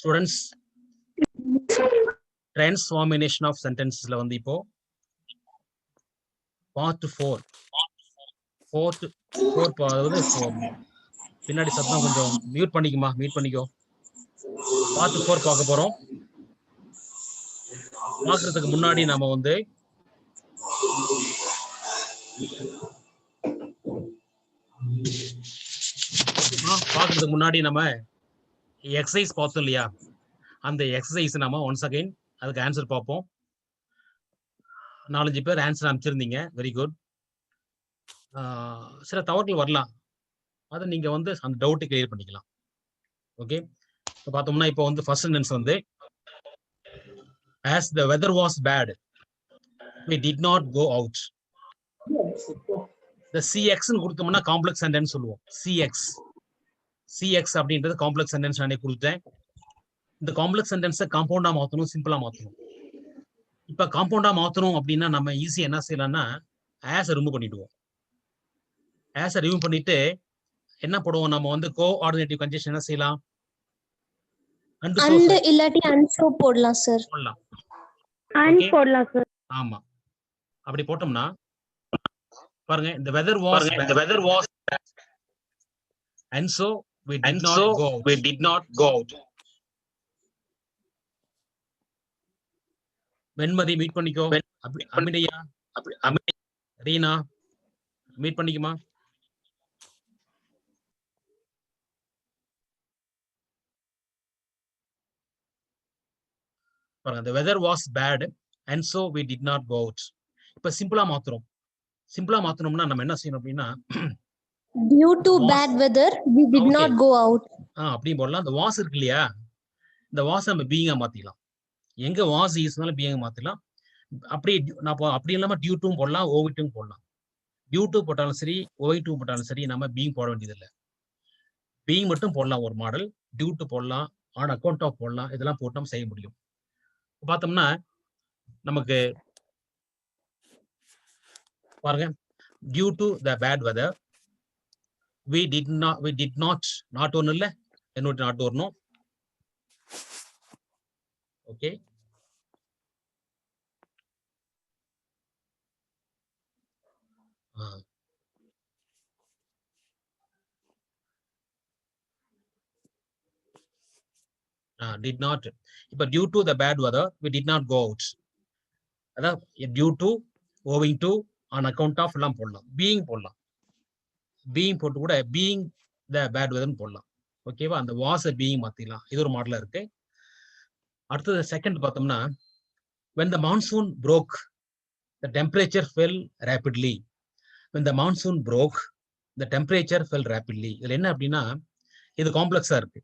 Students transformation of சென்டென்சஸ்ல வந்து இப்போ part 4 அதாவது பின்னாடி சத்தம் கொஞ்சம் மியூட் பண்ணிக்கோ. பார்ட் 4 பார்க்க போறோம். பார்க்கறதுக்கு முன்னாடி நாம வந்து நம்ம எக்ஸசைஸ் பார்த்தோம் இல்லையா? அந்த எக்ஸசைஸ் நாம ஒன்ஸ் அகைன் அதுக்கு ஆன்சர் பார்ப்போம். 4-5 பேர் ஆன்சர் அமைச்சிருந்தீங்க. Very good. சில தவறுகள் வரலாம், அதை நீங்க வந்து அந்த டவுட்டை கிளியர் பண்ணிக்கலாம். ஓகே, பார்த்தோம்னா இப்போ வந்து ஃபர்ஸ்ட் சென்டென்ஸ் வந்து as the weather was bad we did not go out. the cx னு கொடுத்தோம்னா காம்ப்ளெக்ஸ் சென்டென்ஸ் சொல்லுவோம். cx அப்படின்றது காம்ப்ளெக்ஸ் சென்டென்ஸ் நானே கொடுத்தேன். இந்த காம்ப்ளெக்ஸ் சென்டென்ஸை காம்பவுண்டா மாத்தணும், சிம்பிளா மாத்தணும். இப்ப காம்பவுண்டா மாத்தணும் அப்படின்னா நம்ம ஈஸியா என்ன செய்யலாம்னா ஆஸ் ரிமூவ் பண்ணிடுவோம். ஆஸ் ரிமூவ் பண்ணிட்டு என்ன போடுவோம், நம்ம வந்து கோஆர்டினேட்டிவ் கன்ஜெக்ஷன் என்ன செய்யலாம், and இல்லாட்டி unso போடலாம் சார். போடலாம், and போடலாம் சார். ஆமா, அப்படி போட்டோம்னா பாருங்க, the weather was and so we did not go out. Venmathi meet பண்ணிக்கோ. அமிதையா ரீனா மீட் பண்ணிக்குமா? பாருங்க, the weather was bad and so we did not go out. இப்ப சிம்பிளா மாத்தணும்னா நம்ம என்ன செய்யணும் அப்படின்னா due to bad weather we did not go out. அப்படி போடலாம். இந்த வாஸ் இருக்கு இல்லையா, இந்த வாஸ் நம்ம பீயிங்கா மாத்திக்கலாம். எங்க வாஸ் ஈஸ்னால பீயிங்கா மாத்திக்கலாம். அப்படி இல்லாம டியூ டு போடலாம், ஓவி2 போடலாம். டியூ டு போட்டாலும் சரி, ஓவி2 போட்டாலும் சரி, நம்ம பீயிங் போட வேண்டியதில்லை. பீயிங் மட்டும் போடலாம் ஒரு மாடல், டியூ டு போடலாம், ஆன் அக்கௌண்ட் ஆஃப் போடலாம். இதெல்லாம் போட்டு நம்ம செய்ய முடியும். பார்த்தோம்னா நமக்கு பாருங்க, due to the bad weather we did not ஒண்ணு இல்ல, என்னோட நாட் வரணும். Okay, did not. இப்ப due to the bad weather we did not go out. அதான் due to, owing to, on account of எல்லாம் போடலாம். பீயிங் போடலாம், பீயிங் போட்டு கூட பீயிங் த பேட் வெதர்னு போடலாம். ஓகேவா? அந்த வாஸ் பீயிங் மாத்திக்கலாம். இது ஒரு மாடலா இருக்கு. அடுத்தது செகண்ட் பார்த்தோம்னா when the monsoon broke the temperature fell rapidly. when the monsoon broke the temperature fell rapidly. இதுல என்ன அப்படின்னா இது காம்ப்ளெக்ஸா இருக்கு.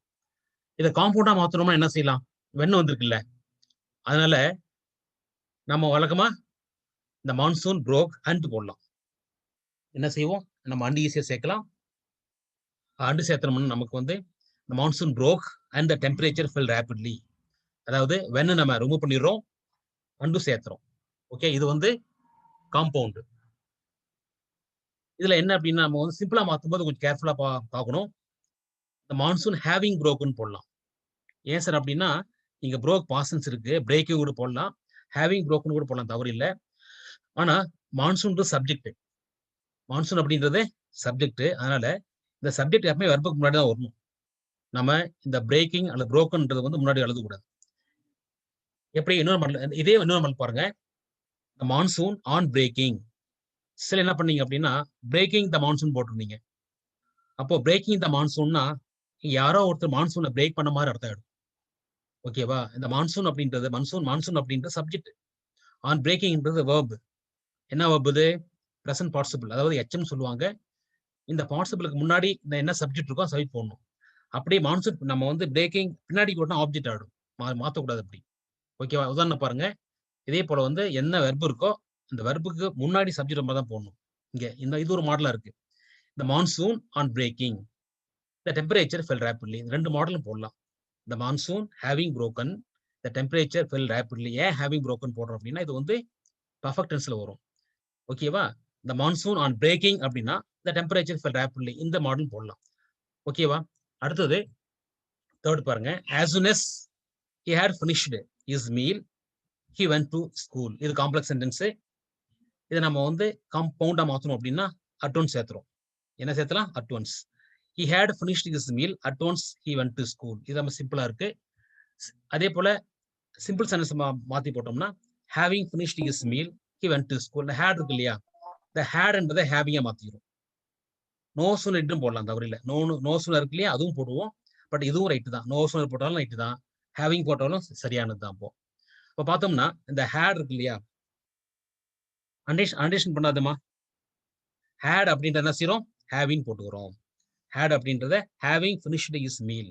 இதை காம்பவுண்டா மாத்தணும்னா என்ன செய்யலாம், வெண்ணு வந்திருக்குல்ல, அதனால நம்ம வழக்கமா இந்த மான்சூன் broke and போடலாம். என்ன செய்வோம், நம்ம அண்டு ஈஸியா சேர்க்கலாம். அண்டு சேர்த்தோம்னா நமக்கு வந்து the monsoon broke and the temperature fell rapidly. அதாவது வெண்ணு நம்ம ரிமூவ் பண்ணிடுறோம், அண்டு சேர்த்துறோம். ஓகே, இது வந்து காம்பவுண்ட். இதுல என்ன அப்படின்னா நம்ம வந்து சிம்பிளா மாத்தும் போது கொஞ்சம் கேர்ஃபுல்லா பார்க்கணும். இந்த மான்சூன் ஹேவிங் broken போடலாம். ஏன் சார் அப்படின்னா இங்க broke பாசன்ஸ் இருக்கு, பிரேக்கிங் கூட போடலாம், ஹேவிங் broken கூட போடலாம், தவறு இல்லை. ஆனா மான்சூன் சப்ஜெக்ட், மான்சூன் அப்படின்றது சப்ஜெக்ட். அதனால இந்த சப்ஜெக்ட் எப்பவுமே வெர்புக்கு முன்னாடி தான் வரணும். நம்ம இந்த பிரேக்கிங் அல்லது brokenன்றது வந்து முன்னாடி எழுதக்கூடாது. எப்படி இன்னொரு மாடல், இதே இன்னொரு மாடல் பாருங்க, மான்சூன் ஆன் பிரேக்கிங். சில என்ன பண்ணீங்க அப்படின்னா பிரேக்கிங் த மான்சூன் போட்டிருந்தீங்க. அப்போ பிரேக்கிங் த மான்சூன்னா யாரோ ஒருத்தர் மான்சூனை பிரேக் பண்ண மாதிரி அர்த்தம் ஆயிடும். ஓகேவா? இந்த மான்சூன் அப்படின்றது மான்சூன் அப்படின்றது சப்ஜெக்ட், ஆன் பிரேக்கிங்ன்றது வேர்ப். என்ன வேர்ப் இது? பிரசன்ட் பார்ட்டிசிபிள், அதாவது எச்எம் சொல்லுவாங்க. இந்த பார்ட்டிசிபிளுக்கு முன்னாடி இந்த என்ன சப்ஜெக்ட் இருக்கோ சப்ஜெக்ட் போடணும். அப்படியே மான்சூன் நம்ம வந்து பிரேக்கிங் பின்னாடி போட்டா ஆப்ஜெக்ட் ஆயிடும், மாற்றக்கூடாது அப்படி. ஓகேவா? உதாரணம் பாருங்க, இதே போல வந்து என்ன வெர்பு இருக்கோ அந்த வெர்புக்கு முன்னாடி சப்ஜெக்ட் நம்ம தான் போடணும். இங்க இது ஒரு மாடலா இருக்கு. இந்த monsoon on breaking, the temperature fell rapidly. இந்த ரெண்டு மாடலும் போடலாம். the monsoon having broken the temperature fell rapidly. ஏன் having broken போடுறோம் அப்படின்னா இது வந்து பர்ஃபெக்ட் டென்ஸ்ல வரும். ஓகேவா? the monsoon on breaking அப்படின்னா the temperature fell rapidly. இந்த மாடல் போடலாம். ஓகேவா? அடுத்தது தேர்ட் பாருங்க, as soon as he had finished his meal, he went to school. இது காம்ப்ளெக்ஸ் சென்டென்ஸ். இதை நம்ம வந்து காம்பவுண்டா மாத்தணும் அப்படின்னா at once சேர்த்துறோம். என்ன சேர்த்தலாம்? at once. he had finished his meal, at once he went to school. இது நம்ம சிம்பிளா இருக்கு. அதே போல சிம்பிள் சென்டென்ஸ் மாத்தி போட்டோம்னா having finished his meal, he went to school. had இருக்கு இல்லையா, இந்த had என்பதை having மாத்திக்கிறோம். நோ சூனர் இட்டும் போடலாம், தவறு இல்லை. நோ சூனர் இருக்கு இல்லையா, அதுவும் போடுவோம். பட் இதுவும் ரைட்டு தான். நோ சூனர் போட்டாலும் ரைட்டு தான், ஹேவிங் போட்டாலும் சரியானது தான். இப்போ பார்த்தோம்னா இந்த ஹேட் இருக்கு இல்லையா, அண்டேஷன் பண்ணாதுமா. ஹேட் அப்படின்ற என்ன செய்யறோம்? ஹேவிங் போட்டுக்கிறோம். ஹேட் அப்படின்றத having finished is meal.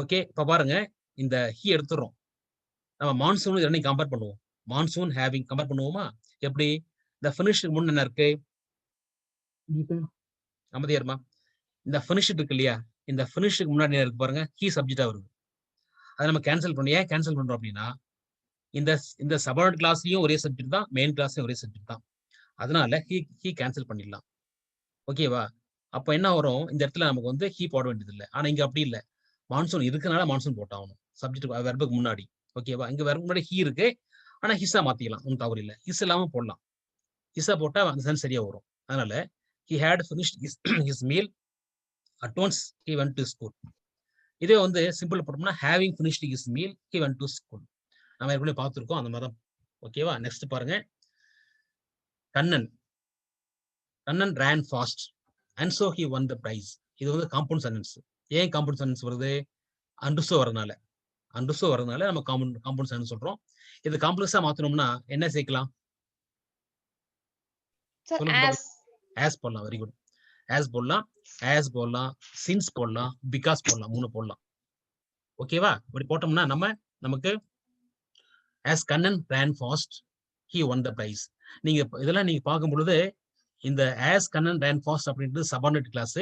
Okay, இப்போ பாருங்க, இந்த ஹி எடுத்துடுறோம். நம்ம மான்சூன் ரெண்டையும் கம்பேர் பண்ணுவோம். மான்சூன் ஹேவிங் கம்பேர் பண்ணுவோமா? எப்படி? இந்த ஃபினிஷ்டு முன் என்ன இருக்கு? அமைதியாருமா. இந்த ஃபினிஷ் இருக்கு இல்லையா, இந்த ஃபினிஷுக்கு முன்னாடி இருக்கு பாருங்க, ஹி சப்ஜெக்டா வருது. அதை நம்ம கேன்சல் பண்ணி, ஏன் கேன்சல் பண்றோம் அப்படின்னா, இந்த சபார்டினேட் கிளாஸ்லயும் ஒரே சப்ஜெக்ட் தான், மெயின் கிளாஸ்லயும் ஒரே சப்ஜெக்ட் தான். அதனால ஹி கேன்சல் பண்ணிடலாம். ஓகேவா? அப்போ என்ன வரும், இந்த இடத்துல நமக்கு வந்து ஹி போட வேண்டியது இல்லை. ஆனா இங்க அப்படி இல்லை, மான்சூன் இருக்கனால மான்சூன் போட்டாகணும் சப்ஜெக்ட் வெர்புக்கு முன்னாடி. ஓகேவா? இங்க வெர்புக்கு முன்னாடி ஹி இருக்கு, ஆனா ஹிஸ்ஸா மாத்திக்கலாம், ஒன்றும் தவறு இல்லை. ஹிஸ் இல்லாம போடலாம், ஹிஸ்ஸா போட்டா அந்த சென்ஸ் சரியா வரும். அதனால he had finished his meal, at once he went to school. இதே வந்து சிம்பிள் போட்டோம்னா having finished his meal, he went to school. நம்ம ஏற்கனவே பார்த்துருக்கோம் அந்த மாதிரி. ஓகேவா? நெக்ஸ்ட் பாருங்க, Kannan ran fast and so he won the prize. இது வந்து காம்பவுண்ட் சென்டென்ஸ். ஏன் காம்பவுண்ட் சென்டென்ஸ் வருது? அண்டர்ஸ்டோ வரதுனால நம்ம காம்பவுண்ட் சென்டென்ஸ் சொல்றோம். இது காம்ப்ளெக்ஸா மாத்தணும்னா என்ன சேர்க்கலாம்? as போடலாம். Very good. as போடலாம், since போடலாம், because போடலாம், 3 போடலாம். ஓகேவா? இப்படி போட்டோம்னா நமக்கு as Kannan ran fast, he won the prize. நீங்க இதெல்லாம் நீங்க பார்க்கும் பொழுது இந்த as கண்ணன் ran fast அப்படின்றது subordinate clause,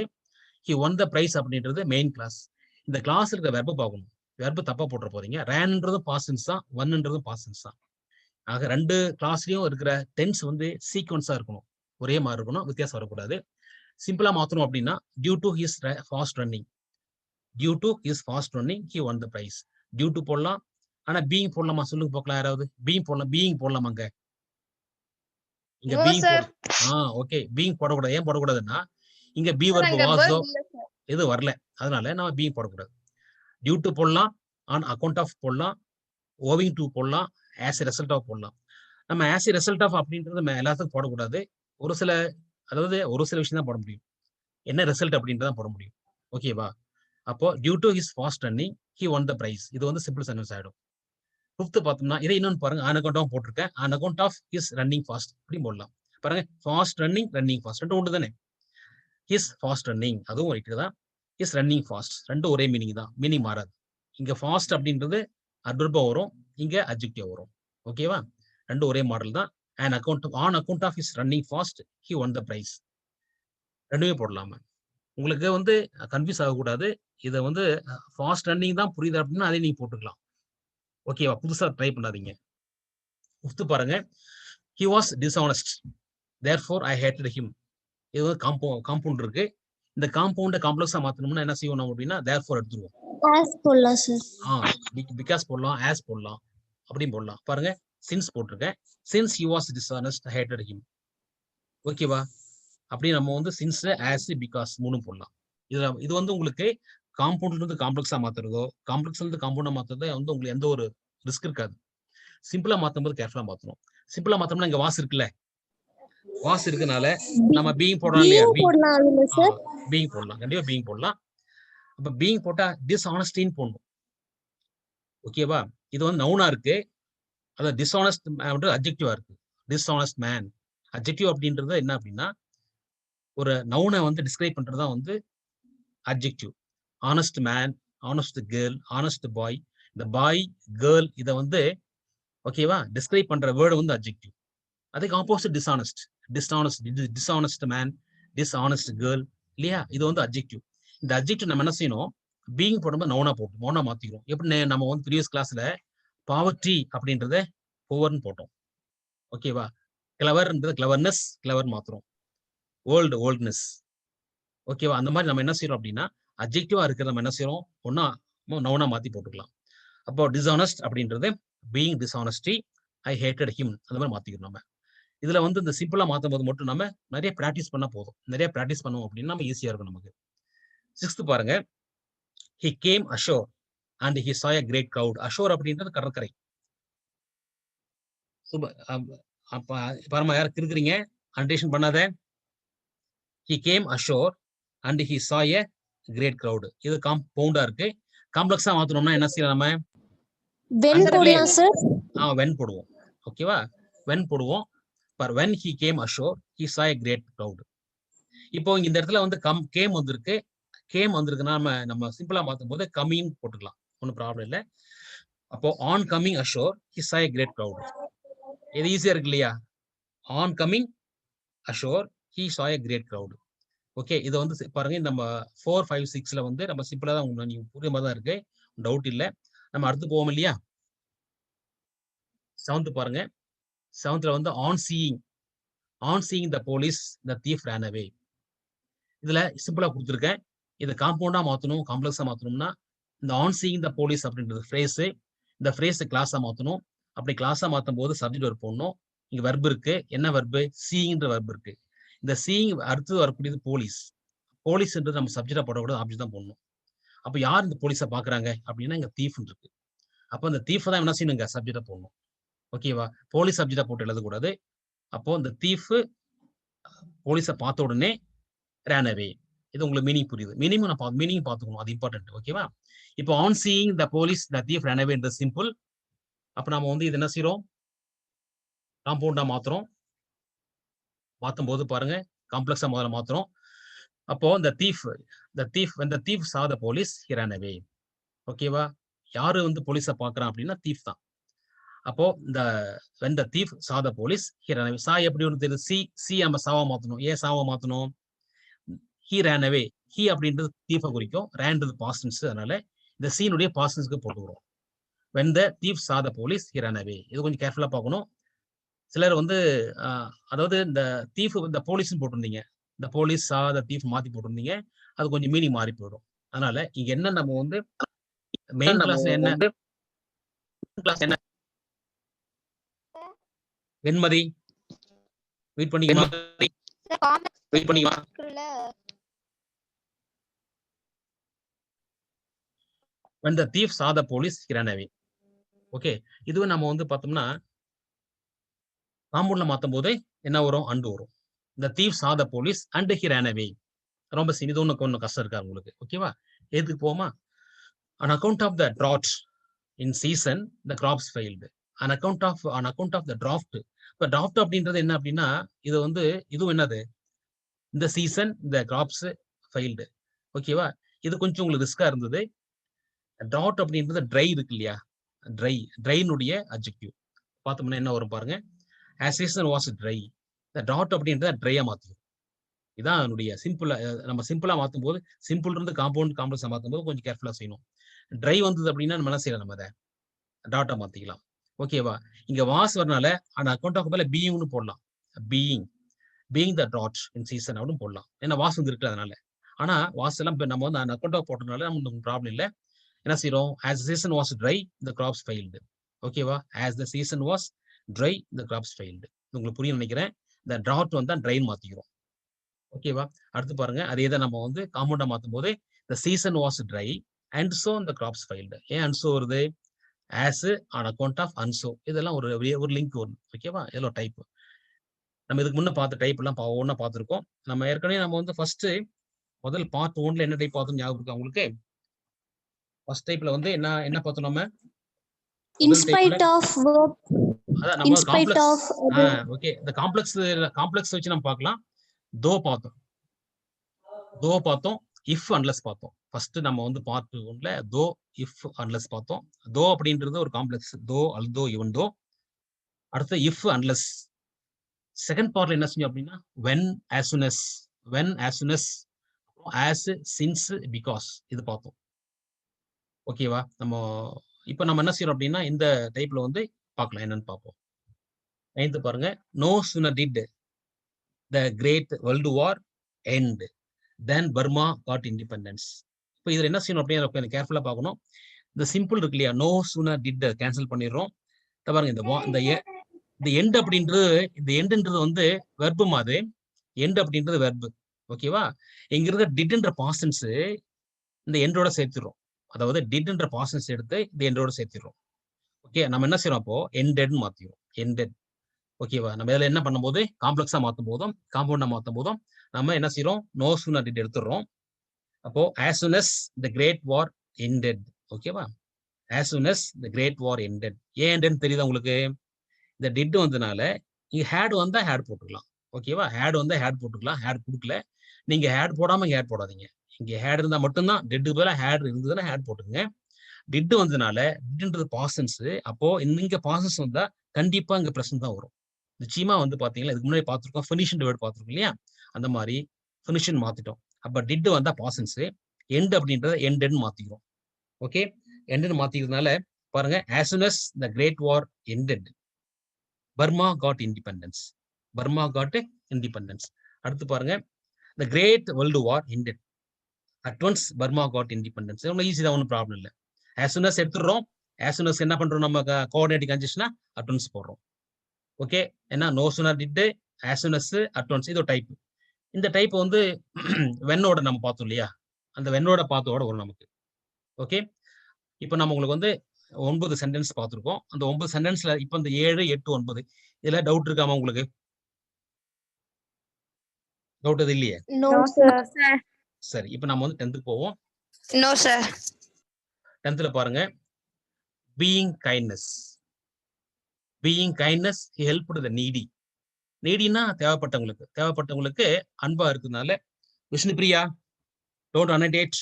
he won the prize அப்படின்றது மெயின் கிளாஸ். இந்த கிளாஸ் இருக்கிற வெர்பு பார்க்கணும். வெர்பு தப்பா போட்டுற போறீங்க. ranன்றது பாஸ்ட் டென்ஸ் தான், ஒன்ன்றது பாஸ்ட் டென்ஸ் தான். ஆக ரெண்டு கிளாஸ்லயும் இருக்கிற டென்ஸ் வந்து சீக்வன்ஸா இருக்கணும், ஒரே மாதிரி இருக்கணும், வித்தியாசம் வரக்கூடாது. சிம்பிளா மாத்தணும் அப்படின்னா due to his fast running, he won the prize. due to போடலாம். ஆனா being போடலாமா? சொல்லுங்க பார்க்கலாம் யாராவது. being போடலாமாங்க? இங்க being ஓகே, being போடக்கூடாது. ஏன் போடக்கூடாதுன்னா இங்க be verb was இது வரல, அதனால நம்ம being போடக்கூடாது. due to போடலாம், on account of போடலாம், owing to போடலாம், as a result of போடலாம். நம்ம as a result of அப்படின்றது நம்ம எல்லாத்துக்கும் போடக்கூடாது. ஒரு சில விஷயம் தான் போட முடியும். என்ன ரிசல்ட் அப்படின்றத போட முடியும். ஓகேவா? அப்போ due to his fast running, he won the prize. இது வந்து சிம்பிள் சென்டென்ஸ் ஆயிடும். 5th பார்த்தோம்னா இதை இன்னொன்னு பாருங்க, on account of போட்டிருக்கேன், on account of his running fast அப்படி போடலாம். பாருங்க, fast running fast ரெண்டும் ஒன்று தானே. his fast running அதுவும் ரைட் தான், his running fast ரெண்டும் ஒரே மீனிங் தான், மீனிங் மாறாது. இங்க ஃபாஸ்ட் அப்படின்றது அட்வர்பா வரும், இங்க அட்ஜெக்டிவ் வரும். ஓகேவா? ரெண்டும் ஒரே மாடல் தான். on account of his running fast, he won the prize. ரெண்டுமே போடலாமா? உங்களுக்கு வந்து கன்ஃபியூஸ் ஆகக்கூடாது. இதை வந்து ஃபாஸ்ட் ரன்னிங் தான் புரியுது அப்படின்னா அதே நீங்க போட்டுக்கலாம். ஓகேவா? புதுசா ட்ரை பண்ணாதீங்க. 5th பாருங்க, he was dishonest, therefore I hated him. இது வந்து காம்பவுண்ட் இருக்கு. இந்த காம்பவுண்ட காம்ப்ளெக்ஸா மாத்தணும்னா என்ன செய்யணும் அப்படின்னா therefore எடுத்துருவோம். as போடலாம் சார். because போடலாம், as போடலாம், அப்படியும் போடலாம். பாருங்க, since போட்டிருக்கேன், since he was dishonest I hated him. ஓகேவா? அப்படி நம்ம வந்து since, as, because 3 போடலாம். இது வந்து உங்களுக்கு காம்பவுண்ட்ல இருந்து காம்ப்ளெக்ஸா மாத்துறதோ, காம்ப்ளெக்ஸ்ல இருந்து காம்பவுண்டா மாத்துறதோ வந்து உங்களுக்கு எந்த ஒரு ரிஸ்க் இருக்காது. சிம்பிளா மாத்தும் போது கேர்ஃபுல்லா மாத்தணும். சிம்பிளா மாத்தோம்னா இங்க வாஸ் இருக்குல்ல, வாஸ் இருக்கனால நம்ம being போடலாம் இல்லையா? being போடலாம், கண்டிப்பா being போடலாம். அப்ப being போட்டா dishonesty போடணும். ஓகேவா? இது வந்து நவுனா இருக்கு, அது dishonest அட்ஜெக்டிவா இருக்கு. dishonest man அட்ஜெக்டிவ் அப்படின்றது என்ன அப்படின்னா ஒரு நவுனை வந்து டிஸ்கிரைப் பண்றதா வந்து adjective. Honest man, honest girl, honest boy, இந்த பாய் கேர்ள் இதை வந்து ஓகேவா டிஸ்கிரைப் பண்ற வேர்டு வந்து அட்ஜெக்டிவ். அதுக்கு opposite dishonest man, dishonest girl இல்லையா? இது வந்து அட்ஜெக்டிவ். இந்த அட்ஜெக்டிவ் நம்ம என்ன செய்யணும், பீயிங் போடும்போது நவுனா மாத்திக்கிறோம். எப்படி நம்ம வந்து ப்ரீவியஸ் கிளாஸ்ல பாவர்ட்டி அப்படின்றத புவர்னு போட்டோம். ஓகேவா? கிளவர்ன்றது கிளவர்னஸ், கிளவர் மாத்துறோம். ஓல்ட்னஸ். ஓகேவா? அந்த மாதிரி நம்ம என்ன செய்யறோம் அப்படின்னா அட்ஜெக்டிவா இருக்கிறத நம்ம என்ன செய்யறோம், ஒன்னா நவுனா மாத்தி போட்டுக்கலாம். அப்போ டிஸ்ஆனஸ்ட் அப்படின்றது being dishonesty, I hated him, அந்த மாதிரி மாத்திக்கணும் நம்ம. இதுல வந்து இந்த சிம்பிளா மாத்தும் போது மட்டும் நம்ம நிறைய பிராக்டிஸ் பண்ணா போதும். நிறைய பிராக்டிஸ் பண்ணுவோம் அப்படின்னா நம்ம ஈஸியா இருக்கும் நமக்கு. 6th பாருங்க, he came ashore and he saw a great crowd. ashore அப்படின்றது கடற்கரை. அப்ப பாருமா யார் இருக்கிறீங்க, அண்டேஷன் பண்ணாத. he came ashore and he saw a great crowd. இது காம்பவுண்டா இருக்கு. காம்ப்ளெக்ஸா மாத்தணும்னா என்ன செய்யலாம் நம்ம? when போடலாம் சார்? when போடுவோம். ஓகேவா? when போடுவோம். for when he came ashore he saw a great crowd. இப்போ இந்த இடத்துல வந்து came வந்திருக்கு. came வந்திருக்குன்னா நம்ம சிம்பிளா மாத்தும் போது coming போட்டுக்கலாம், ஒன்றும் ப்ராப்ளம் இல்லை. அப்போ on coming ashore he saw a great crowd. இது ஈஸியா இருக்கு இல்லையா? on coming ashore he saw a great crowd. Okay, இதை வந்து பாருங்க, நம்ம 4, 5, 6ல வந்து நம்ம சிம்பிளா தான் நீங்க புரிய மாதிரி தான் இருக்கு, டவுட் இல்லை. நம்ம அடுத்து போவோம் இல்லையா? 7th பாருங்க. 7th வந்து on seeing the police the thief ran away. இதுல சிம்பிளா கொடுத்துருக்கேன். இதை காம்பவுண்டா மாத்தணும், காம்ப்ளெக்ஸா மாத்தணும்னா இந்த on seeing the police அப்படின்றது ஃப்ரேஸ், இந்த ஃப்ரேஸ் கிளாஸா மாத்தணும். அப்படி கிளாஸா மாத்தும் போது சப்ஜெக்ட் வர்ப் போடணும். இங்க வர்ப் இருக்கு. என்ன வர்ப்? சீயிங்ன்ற வர்ப் இருக்கு. இந்த சீயிங் அடுத்து வரக்கூடியது போலீஸ். போலீஸ்ன்றது நம்ம சப்ஜெக்டா போடக்கூடாது, ஆப்ஜெக்ட் தான் போடணும். அப்ப யார் இந்த போலீஸை பாக்குறாங்க அப்படின்னா இங்க தீஃப் இருக்கு. அப்போ இந்த தீஃப் தான் என்ன செய்யணுங்க? சப்ஜெக்டா போடணும். ஓகேவா? போலீஸ் சப்ஜெக்டா போட்டு எழுதக்கூடாது. அப்போ இந்த தீஃப் போலீஸை பார்த்த உடனே ran away. இது உங்களுக்கு மீனிங் புரியுது? மீனிங் பார்த்துக்கணும், அது இம்பார்ட்டன்ட். ஓகேவா? இப்போ on seeing the police the thief ran away என்ற சிம்பிள். அப்ப நம்ம வந்து இது என்ன செய்யறோம்? காம்பவுண்டா மாத்துறோம். மாத்தும் போது பாருங்க, காம்ப்ளெக்ஸா முதல்ல மாத்துறோம். அப்போ the thief when the thief saw the police he ran away. ஓகேவா? யாரு வந்து போலீஸை பார்க்கறான் அப்படின்னா தீஃப் தான். அப்போ இந்த when the thief saw the police he ran away. சா எப்படி ஒன்று தெரியுது? சி நம்ம சாவா மாத்தணும். ஏன் சாவா மாத்தணும்? he ran away. he அப்படின்றது தீஃபை குறிக்கும், ரேன்றது பாஸ்ட் டென்ஸ், அதனால இந்த சீனுடைய பாஸ்ட் டென்ஸ்க்கு போட்டுக்கிறோம். when the thief saw the police he ran away. இது கொஞ்சம் கேர்ஃபுல்லா பார்க்கணும். சிலர் வந்து அதாவது இந்த தீஃப் இந்த போலீஸ்னு போட்டிருந்தீங்க, இந்த போலீஸ் சா த தீஃப் மாத்தி போட்டிருந்தீங்க, அது கொஞ்சம் மீனிங் மாறி போயிடும். அதனால இங்க என்ன நம்ம வந்து மெயின் கிளாஸ் என்ன வெண்மதி வெயிட் பண்ணிக்கலாம். when the thief saw the police he ran away. Okay, இதுவும் நம்ம வந்து பார்த்தோம்னா காம்பவுண்ட்ல மாத்தும் போது என்ன வரும்? அண்டு வரும். the thief saw the police and he ran away. ரொம்ப இது ஒண்ணு கஷ்டம் இருக்கா உங்களுக்கு? ஓகேவா? எதுக்கு போமா? on account of the drought in season the crops failed. on account of the drought. இப்ப drought அப்படின்றது என்ன அப்படின்னா இது வந்து இதுவும் என்னது? இந்த சீசன் இந்த கிராப்ஸ் ஃபெயில்டு. ஓகேவா? இது கொஞ்சம் உங்களுக்கு ரிஸ்கா இருந்தது. drought அப்படின்றது ட்ரை இருக்கு இல்லையா? ட்ரைனுடைய அட்ஜெக்டிவ் பார்த்தோம்னா என்ன வரும் பாருங்க, as season was dry. the drought அப்படின்றத ட்ரையா மாத்தும். இதான் என்னுடைய சிம்பிளா நம்ம சிம்பிளா மாத்தும் போது, சிம்பிள் இருந்து காம்பவுண்ட் காம்ப்ளெக்ஸா மாத்தும் போது கொஞ்சம் கேர்ஃபுல்லா செய்யணும். ட்ரை வந்தது அப்படின்னா நம்ம என்ன செய்யலாம்? நம்ம அதை டாட்டா மாத்திக்கலாம். ஓகேவா? இங்க வாஸ் வரனால ஆனா அக்கௌண்ட் ஆஃப் மேல பீயிங்னு போடலாம். Being the dot in season அப்படின்னு போடலாம். ஏன்னா வாஸ் வந்து இருக்கு அதனால. ஆனா வாஸ் எல்லாம் நம்ம வந்து அக்கௌண்ட் ஆஃப் போட்டதுனால நமக்கு ப்ராப்ளம் இல்லை. என்ன செய்யறோம்? as the season was dry the crops failed. ஓகேவா? as the season was dry the crops failed. உங்களுக்கு புரியும் நினைக்கிறேன். இந்த drought வந்து ட்ரைன் மாத்திக்கிறோம். ஓகேவா? அடுத்து பாருங்க, அதே தான் நம்ம வந்து காம்பவுண்டா மாத்தும் போது the season was dry and so the crops failed. ஏன் and so வருது? as on account of and so. இதெல்லாம் ஒரு லிங்க் வரும். ஓகேவா? இதெல்லாம் டைப் நம்ம இதுக்கு முன்ன பார்த்த டைப் எல்லாம் ஒவ்வொன்றா பார்த்துருக்கோம். நம்ம ஏற்கனவே நம்ம வந்து ஃபர்ஸ்ட் முதல் பார்ட் 1ல என்ன டைப் பார்த்தோம் ஞாபகம் இருக்கா உங்களுக்கு? ஃபர்ஸ்ட் டைப்ல வந்து என்ன பார்த்தோம் நம்ம? in spite of verb, அதான் in நம்ம spite of காம்ப்ளெக்ஸ். ஓகே, இந்த காம்ப்ளெக்ஸ் வச்சு நம்ம பார்க்கலாம். தோ பார்த்தோம், இஃப் அன்லெஸ் பார்த்தோம். ஃபர்ஸ்ட் நம்ம வந்து பார்ட் 1ல தோ இஃப் அன்லெஸ் பார்த்தோம். தோ அப்படின்றது ஒரு காம்ப்ளெக்ஸ், தோ அல்தோ ஈவன் தோ. அடுத்து இஃப் அன்லெஸ். செகண்ட் பார்ட்ல என்ன செஞ்சோம் அப்படின்னா when as soon as as since because இது பார்த்தோம். ஓகேவா? இப்போ நம்ம என்ன செய்யறோம் அப்படின்னா இந்த டைப்ல வந்து பார்க்கலாம், என்னன்னு பார்ப்போம். 9th பாருங்க, no sooner did the great world war end then Burma got independence. இப்போ இதுல என்ன செய்யணும் அப்படின்னா கேர்ஃபுல்லா பார்க்கணும். இந்த சிம்பிள் இருக்கு இல்லையா, நோ சூனர் டிட் கேன்சல் பண்ணிடுறோம். பாருங்க இந்த எண்ட் அப்படின்றது, இந்த எண்டுன்றது வந்து வெர்பு மாதிரி, எண்ட் அப்படின்றது வெர்பு. ஓகேவா? இங்க இருக்க டிட்ன்ற பாஸ்டன்ஸ் இந்த எண்டோட சேர்த்துறோம். அதாவது டிட்ன்ற பாஸ்டன்ஸ் எடுத்து இந்த எண்டோட சேர்த்துறோம். ஓகே, நம்ம என்ன செய்யறோம் அப்போ எண்டெட் மாத்திரும். எண்டெட். ஓகேவா? நம்ம இதுல என்ன பண்ணும்போது காம்ப்ளெக்ஸா மாத்தும் போதும், காம்பவுண்டா மாத்தும் போதும் நம்ம என்ன செய்யறோம், நோ சூனர் டிட் எடுத்துறோம். அப்போ as soon as the great war ended. ஓகேவா? as soon as the great war ended. ஏன் ended தெரியுதா உங்களுக்கு? இந்த டிட் வந்தனால இங்க ஹேட் வந்தா ஹேட் போட்டுக்கலாம். ஓகேவா? ஹேட் வந்தா ஹேட் போட்டுக்கலாம். ஹேட் கொடுக்கல, நீங்க ஹேட் போடாம இங்க ஹேட் போடாதீங்க. இங்க ஹேட் இருந்தா மட்டும்தான், டிட்டுக்கு பதிலா ஹேட் இருந்ததுன்னா ஹேட் போட்டுங்க. டிட் வந்தனால டிட்ன்றது பாசன்ஸ். அப்போ இங்க பாசன்ஸ் வந்தா கண்டிப்பா இங்க பிரசன்ட் தான் வரும். நிச்சயமா வந்து பாத்தீங்கன்னா இதுக்கு முன்னாடி பார்த்திருக்கோம், ஃபினிஷ் வேர்ட் பார்த்திருக்கோம் இல்லையா, அந்த மாதிரி ஃபினிஷ் மாத்திட்டோம். அப்ப டிட் வந்தா பாசன்ஸ், எண்ட் அப்படின்றத எண்டெட் மாத்திக்கிறோம். ஓகே, எண்டெட் மாத்திக்கிறதுனால பாருங்க, as soon as the great war ended, Burma got independence. Burma got independence. அடுத்து பாருங்க, the great world war ended. At once Burma got independence. ரொம்ப ஈஸி தான், ஒன்றும் ப்ராப்ளம் இல்லை. as soon as எடுத்துடுறோம். as soon as என்ன பண்றோம், நம்ம coordinating கன்ஜெக்ஷனா at once போடுறோம். ஓகே, என்ன no sooner did, as soon as, at once, இது ஒரு டைப். இந்த டைப் வந்து வென்னோட நம்ம பார்த்தோம் இல்லையா, அந்த வென்னோட பார்த்தோட வரும் நமக்கு. ஓகே, இப்போ நம்ம உங்களுக்கு வந்து 9 சென்டென்ஸ் பார்த்துருக்கோம். அந்த 9 சென்டென்ஸ்ல இப்போ இந்த 7, 8, 9 இதுல டவுட் இருக்காமா உங்களுக்கு? டவுட் எது இல்லையே? No, sir. சரி, இப்போ நம்ம வந்து 10th போவோம். No, sir. 10th பாருங்க, being kindness. being kindness, he helped the needy. நீடினா தேவைப்பட்டவங்களுக்கு அன்பா இருக்குனால. Vishnupriya, don't annotate.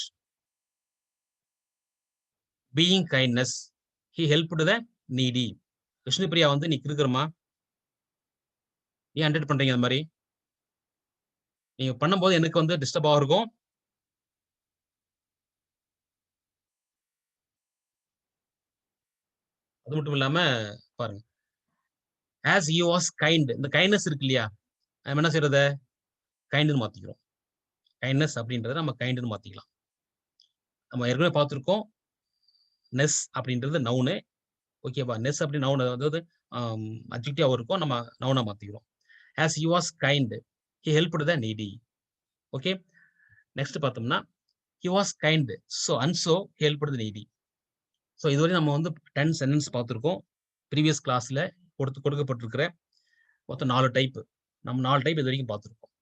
being kindness, he helped the needy. Vishnupriya வந்து நீ இருக்கிறமா, ஏன் அண்டர்ட் பண்றீங்க? அந்த மாதிரி நீங்க பண்ணும்போது எனக்கு வந்து டிஸ்டர்பா இருக்கும். அது மட்டும் இல்லாம பாருங்க, as he was kind, இந்த கைண்ட்னஸ் இருக்கு இல்லையா, நம்ம என்ன செய்யறத கைண்ட்னு மாத்திக்கிறோம். கைண்ட்னஸ் அப்படின்றத நம்ம கைண்ட்னு மாத்திக்கலாம். நம்ம ஏற்கனவே பார்த்திருக்கோம், நெஸ் அப்படின்றது நவுனு. ஓகேவா? நெஸ் அப்படி நவுன், அதாவது அட்ஜெக்டிவா இருக்கும், நம்ம நவுனா மாத்திக்கிறோம். as he was kind, he helped the needy. Okay, next பார்த்தோம்னா he was kind, so and so he helped the needy. So இதுவரை நம்ம வந்து 10 சென்டென்ஸ் பார்த்துருக்கோம். ப்ரீவியஸ் கிளாஸ்ல கொடுக்கப்பட்டிருக்கிற மொத்தம் 4 டைப், நம்ம 4 டைப் இது வரைக்கும் பார்த்துருக்கோம்.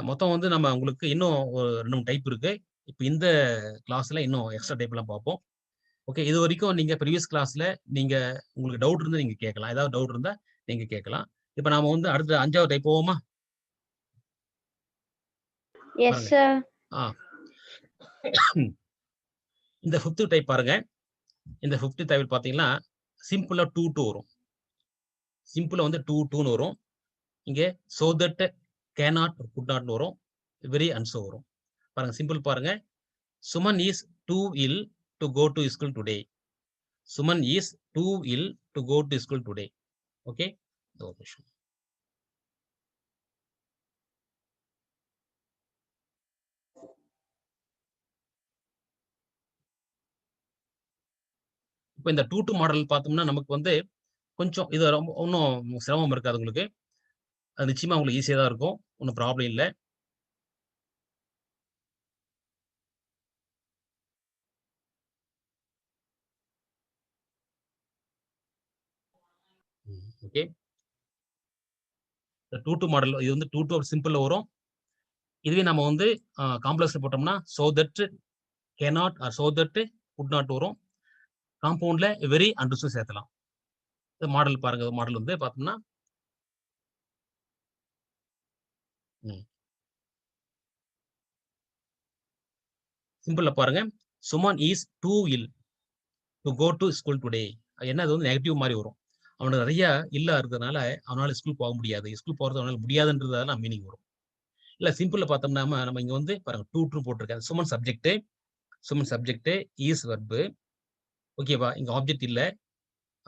மொத்தம் வந்து நம்ம உங்களுக்கு இன்னும் ஒரு 2 டைப் இருக்கு. இப்போ இந்த கிளாஸ்ல இன்னும் எக்ஸ்ட்ரா டைப் எல்லாம் பார்ப்போம். ஓகே, இது வரைக்கும் நீங்க ப்ரீவியஸ் கிளாஸ்ல நீங்க உங்களுக்கு டவுட் இருந்தா நீங்க கேட்கலாம், ஏதாவது டவுட் இருந்தா நீங்க கேட்கலாம். இப்போ நாம வந்து அடுத்த 5வது டைப் போவோமா? Yes, sir. இந்த 5th டைப் பாருங்க. இந்த 5th டைப் பாத்தீங்கன்னா சிம்பிளா 2 வரும். சிம்பிளா வந்து 2 வரும். இங்க so that, cannot, could not வரும். very and so வரும். பாருங்க, சிம்பிள் பாருங்க. Suman is too ill to go to school today. Suman is too ill to go to school today. Okay, ஒரு நிமிஷம். இப்போ இந்த 2 மாடல் பார்த்தோம்னா நமக்கு வந்து கொஞ்சம் இது ரொம்ப ஒன்றும் சிரமம் இருக்காது உங்களுக்கு. அது நிச்சயமா உங்களுக்கு ஈஸியாக தான் இருக்கும், ஒன்றும் ப்ராப்ளம் இல்லை. ஓகே, இந்த 2 மாடல் இது வந்து 2 சிம்பிள்ல வரும். இதுவே நம்ம வந்து காம்ப்ளெக்ஸ்ல போட்டோம்னா so that, cannot, or so that, could not வரும். காம்பவுண்ட்ல வெரி அண்ட் so சேர்த்தலாம். இந்த மாடல் பாருங்க, மாடல் வந்து பார்த்தோம்னா சிம்பிள்ல பாருங்க, Suman is too ill to go to school today. என்ன, அது வந்து நெகட்டிவ் மாதிரி வரும். அவனுக்கு நிறைய இல்லா இருக்கிறதுனால அவனால ஸ்கூல் போக முடியாது, ஸ்கூல் போறது அவனால முடியாதுன்றதால மீனிங் வரும். இல்ல சிம்பிள்ல பார்த்தோம்னா நம்ம இங்க வந்து பாருங்க 2 போட்டிருக்காங்க. Suman subject, is verb. ஓகேவா? இங்க ஆப்ஜெக்ட் இல்ல.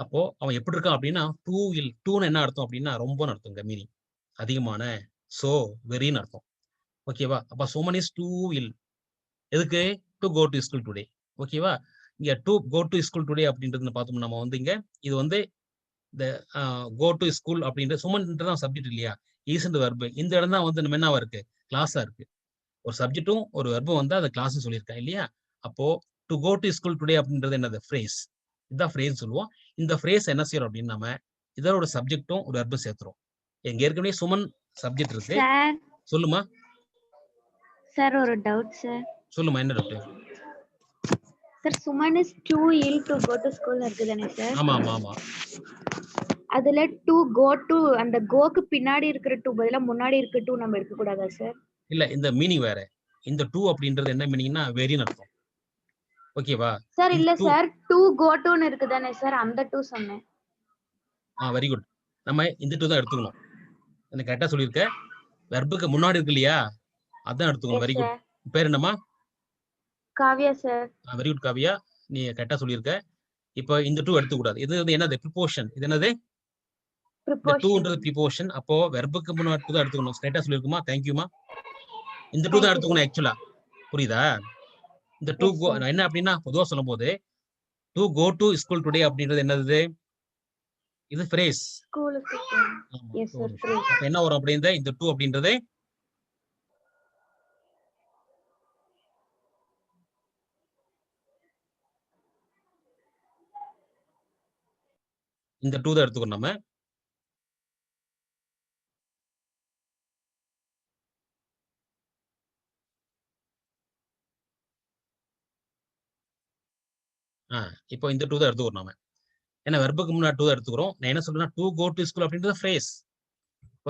அப்போ அவன் எப்படி இருக்கான் அப்படின்னா டூ இல். டூன்னு என்ன அர்த்தம் அப்படின்னா ரொம்ப அர்த்தம், மீனிங் அதிகமான, சோ வெரின்னு அர்த்தம். ஓகேவா? அப்ப சுமன் இஸ் டூ இல், எதுக்கு? To go to school today. ஓகேவா? இங்க to go to school today அப்படின்றது பார்த்தோம் நம்ம வந்து இங்க இது வந்து இந்த கோ டு ஸ்கூல் அப்படின்ற சுமன்ன்றதான் சப்ஜெக்ட் இல்லையா, ஈஸ்ன்ற வெர்பு இந்த இடம் தான் வந்து நம்ம என்னவா இருக்கு, கிளாஸா இருக்கு. ஒரு சப்ஜெக்ட்டும் ஒரு வெர்பும் வந்து அதை கிளாஸ் சொல்லியிருக்கேன் இல்லையா. அப்போ to go to school today அப்படின்றது என்னது, ஃப்ரேஸ். இதுதான் ஃப்ரேஸ் சொல்லுவோம். இந்த ஃப்ரேஸ் என்ன செய்யறோம் அப்படின்னு நம்ம இதோட சப்ஜெக்டும் ஒரு வெர்பும் சேர்த்துறோம். எங்க ஏற்கனவே சுமன் சப்ஜெக்ட் இருக்கு. சார் சொல்லுமா சார் ஒரு டவுட் சார். சொல்லுமா என்ன doubt? Sir Suman is too ill to go to school இருக்குதானே சார்? ஆமா ஆமா ஆமா. அதுல டு கோ டு அந்த கோக்கு பின்னாடி இருக்கிற டு பதிலா முன்னாடி இருக்க டு நம்ம எடுக்க கூடாதா சார்? இல்ல இந்த மீனிங் வேற. இந்த டூ அப்படின்றது என்ன மீனிங்னா வெரின்னு அர்த்தம். ஓகேவா? சார் இல்ல சார் டு கோ டுன்னு இருக்குதானே சார், அந்த டு சொன்னேன். Very good. நம்ம இந்த டூ தான் எடுத்துக்கணும். எனக்கு கரெக்டா சொல்லியிருக்க. வெர்புக்கு முன்னாடி இருக்கு இல்லையா, அதான் எடுத்துக்கணும். Very good. பேர் என்னம்மா? Kavya sir. Very good Kavya, நீ கரெக்டா சொல்லியிருக்க. இப்போ இந்த டூ எடுத்துக்கூடாது. இது வந்து என்னது, ப்ரிபோஷன். இது என்னது, இந்த டூன்றது ப்ரிபோஷன். அப்போ வெர்புக்கு முன்னாடி தான் எடுத்துக்கணும். கரெக்டா சொல்லியிருக்குமா? தேங்க்யூமா. இந்த டூ தான் எடுத்துக்கணும் ஆக்சுவலா. புரியுதா? இந்த டூ கோ என்ன அப்படின்னா பொதுவா சொல்லும் போது to go to school today அப்படின்றது என்னது, இது ஃப்ரேஸ். ஸ்கூலுக்கு. Yes sir. அப்ப என்ன வரும் அப்படின்ற இந்த டூ அப்படின்றது இந்த டூ தான் எடுத்துக்கணும் நம்ம. இப்போ இந்த டூ தான் எடுத்துக்கிறோம் நாம. ஏன்னா வெர்புக்கு முன்னாடி டூ தான் எடுத்துக்கிறோம். நான் என்ன சொல்றேன்னா டு கோ டு ஸ்கூல் அப்படின்றது ஃப்ரேஸ்.